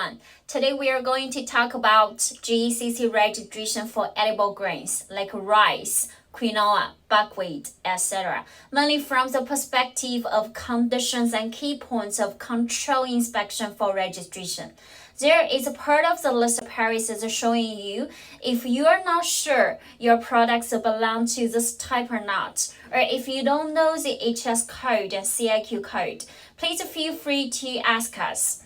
everyone. Today we are going to talk about Gcc registration for edible grains like rice, quinoa, buckwheat, etc. Mainly from the perspective of conditions and key points of control inspection for registration. There is a part of the list of pairs showing you if you are not sure your products belong to this type or not, or if you don't know the HS code and CIQ code, please feel free to ask us.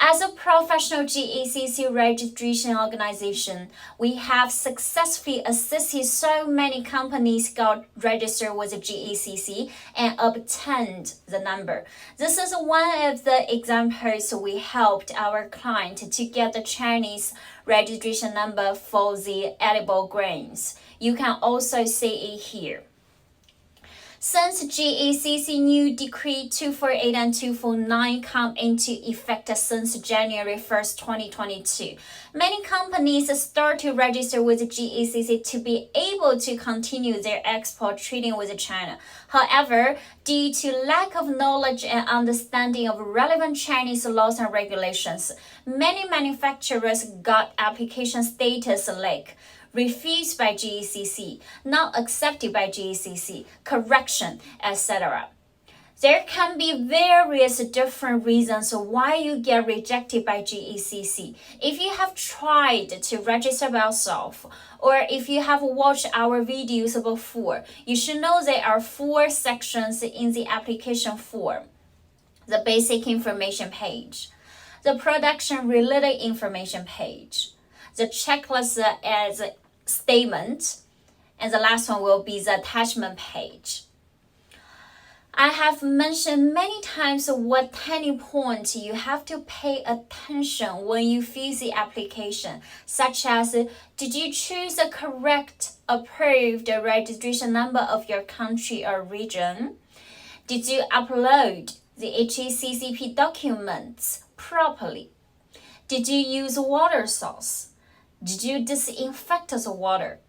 As a professional GACC registration organization, we have successfully assisted so many companies got registered with the GACC and obtained the number. This is one of the examples we helped our client to get the Chinese registration number for the edible grains. You can also see it here. Since GACC new Decree 248 and 249 come into effect since January 1st, 2022, many companies start to register with GACC to be able to continue their export trading with China. However, due to lack of knowledge and understanding of relevant Chinese laws and regulations, many manufacturers got application status like refused by GACC, not accepted by GACC, correction, etc. There can be various different reasons why you get rejected by GACC. If you have tried to register by yourself, or if you have watched our videos before, you should know there are 4 sections in the application form. The basic information page, the production related information page, the checklist as statement, and the last one will be the attachment page. I have mentioned many times what tiny points you have to pay attention when you fill the application, such as did you choose the correct approved registration number of your country or region? Did you upload the HACCP documents properly? Did you use water source? Did you disinfect the water?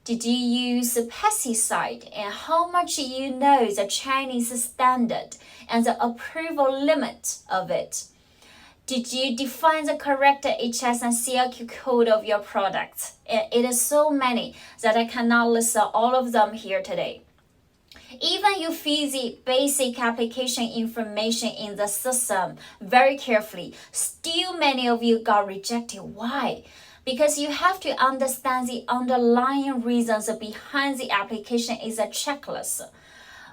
Did you use pesticide, and how much you know the Chinese standard and the approval limit of it? Did you define the correct HS and CIQ code of your products? It is so many that I cannot list all of them here today. Even you fill the basic application information in the system very carefully, still many of you got rejected. Why? Because you have to understand the underlying reasons behind the application is a checklist.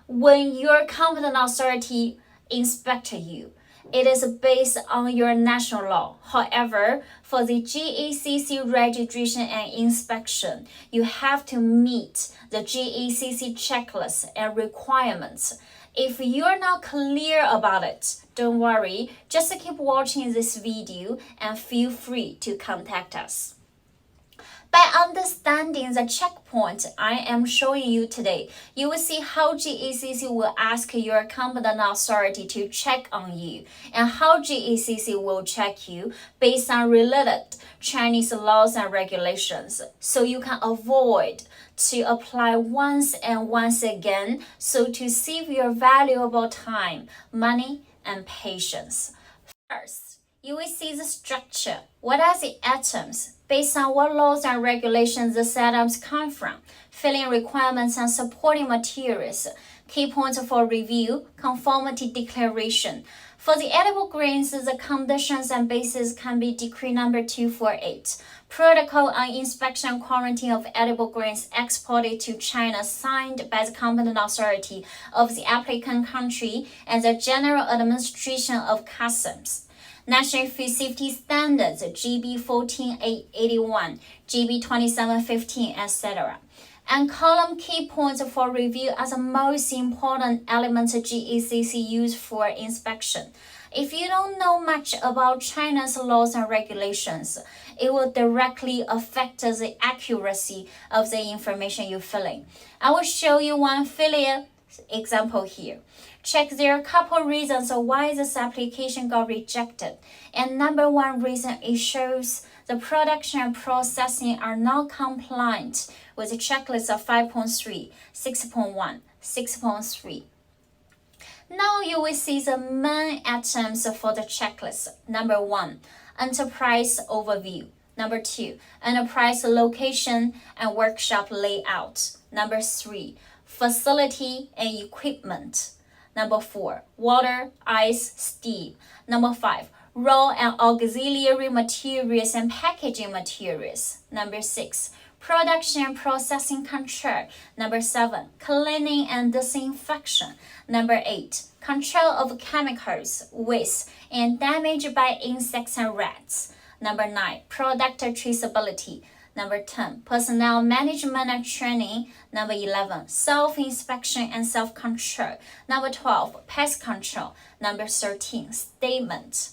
When your competent authority inspects you, it is based on your national law. However, for the GACC registration and inspection, you have to meet the GACC checklist and requirements. If you're not clear about it, don't worry, just keep watching this video and feel free to contact us. By understanding the checkpoint I am showing you today, you will see how GACC will ask your competent authority to check on you, and how GACC will check you based on related Chinese laws and regulations, so you can avoid to apply once and once again, so to save your valuable time, money, and patience. First, you will see the structure. What are the items? Based on what laws and regulations the items come from, filling requirements and supporting materials, key points for review, conformity declaration. For the edible grains, the conditions and basis can be Decree number 248, Protocol on Inspection and Quarantine of Edible Grains Exported to China, signed by the competent authority of the applicant country and the General Administration of Customs. National Food Safety Standards, GB 14881, GB 2715, etc. And column key points for review are the most important elements GACC use for inspection. If you don't know much about China's laws and regulations, it will directly affect the accuracy of the information you fill in. I will show you one filial example here. Check there are a couple reasons why this application got rejected. And number 1 reason, it shows the production and processing are not compliant with the checklist of 5.3, 6.1, 6.3. Now you will see the main items for the checklist. Number 1, enterprise overview. Number 2, enterprise location and workshop layout. Number 3, facility and equipment. Number 4, water, ice, steam. Number 5, raw and auxiliary materials and packaging materials. Number 6, production and processing control. Number 7, cleaning and disinfection. Number 8, control of chemicals, waste, and damage by insects and rats. Number 9, product traceability. Number 10, personnel management and training. Number 11, self-inspection and self-control. Number 12, pest control. Number 13, statement.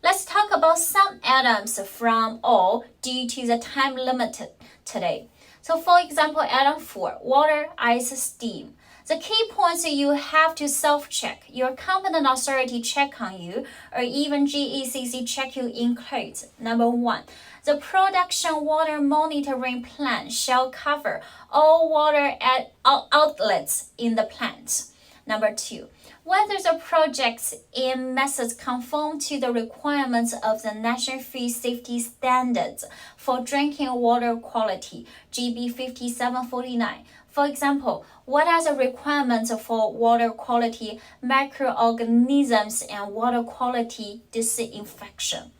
Let's talk about some items from all due to the time limit today. So for example, item 4, water, ice, steam. The key points you have to self-check. Your competent authority check on you, or even GECC check you includes. Number 1, the production water monitoring plan shall cover all water outlets in the plant. Number 2, whether the projects and methods conform to the requirements of the National Food Safety Standards for Drinking Water Quality, GB 5749. For example, what are the requirements for water quality, microorganisms, and water quality disinfection?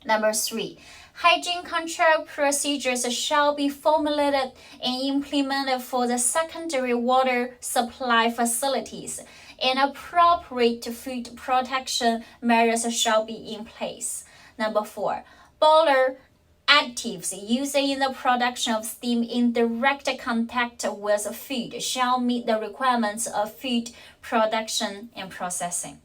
Number 3, hygiene control procedures shall be formulated and implemented for the secondary water supply facilities, and appropriate food protection measures shall be in place. Number 4, boiler additives used in the production of steam in direct contact with food shall meet the requirements of food production and processing.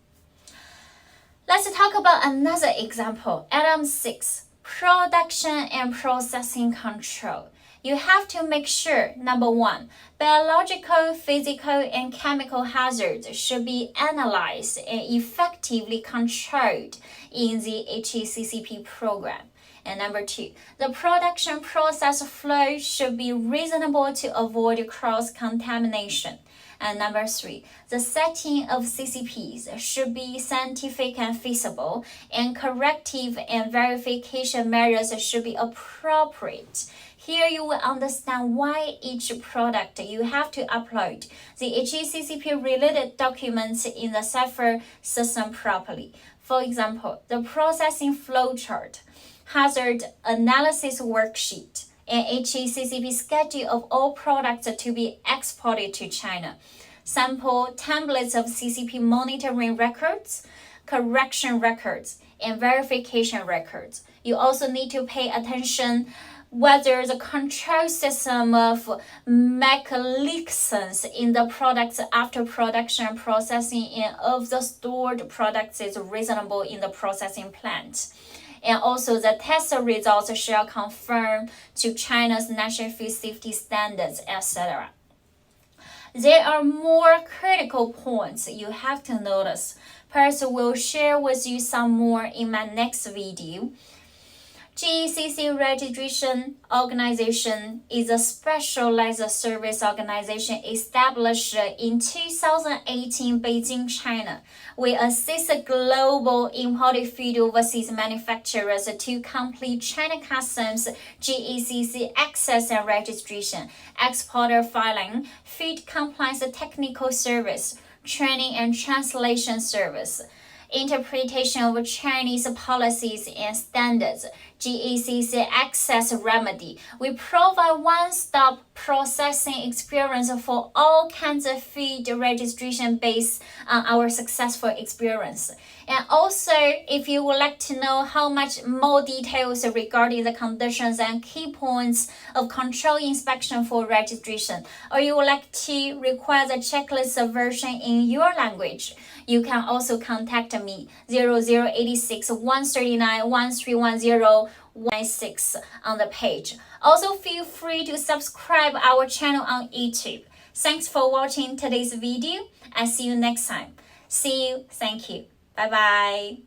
Let's talk about another example. Item 6, production and processing control. You have to make sure, number 1, biological, physical, and chemical hazards should be analyzed and effectively controlled in the HACCP program. And number 2, the production process flow should be reasonable to avoid cross-contamination. And number 3, the setting of CCPs should be scientific and feasible, and corrective and verification measures should be appropriate. Here you will understand why each product you have to upload the HACCP related documents in the Cipher system properly. For example, the processing flowchart, hazard analysis worksheet, and HACCP schedule of all products to be exported to China, sample templates of CCP monitoring records, correction records, and verification records. You also need to pay attention whether the control system of mechanisms in the products after production processing and of the stored products is reasonable in the processing plant. And also the test results shall conform to China's National Food Safety Standards, etc. There are more critical points you have to notice. Perhaps we'll share with you some more in my next video. Gcc Registration Organization is a specialized service organization established in 2018 Beijing, China. We assist global imported food overseas manufacturers to complete China Customs GACC access and registration, exporter filing, food compliance technical service, training and translation service, interpretation of Chinese policies and standards, GACC access remedy. We provide one-stop processing experience for all kinds of food registration based on our successful experience. And also, if you would like to know how much more details regarding the conditions and key points of control inspection for registration, or you would like to require the checklist version in your language, you can also contact me 0086 139 1310 16 on the page. Also, feel free to subscribe our channel on YouTube. Thanks for watching today's video. I see you next time. See you. Thank you. Bye bye.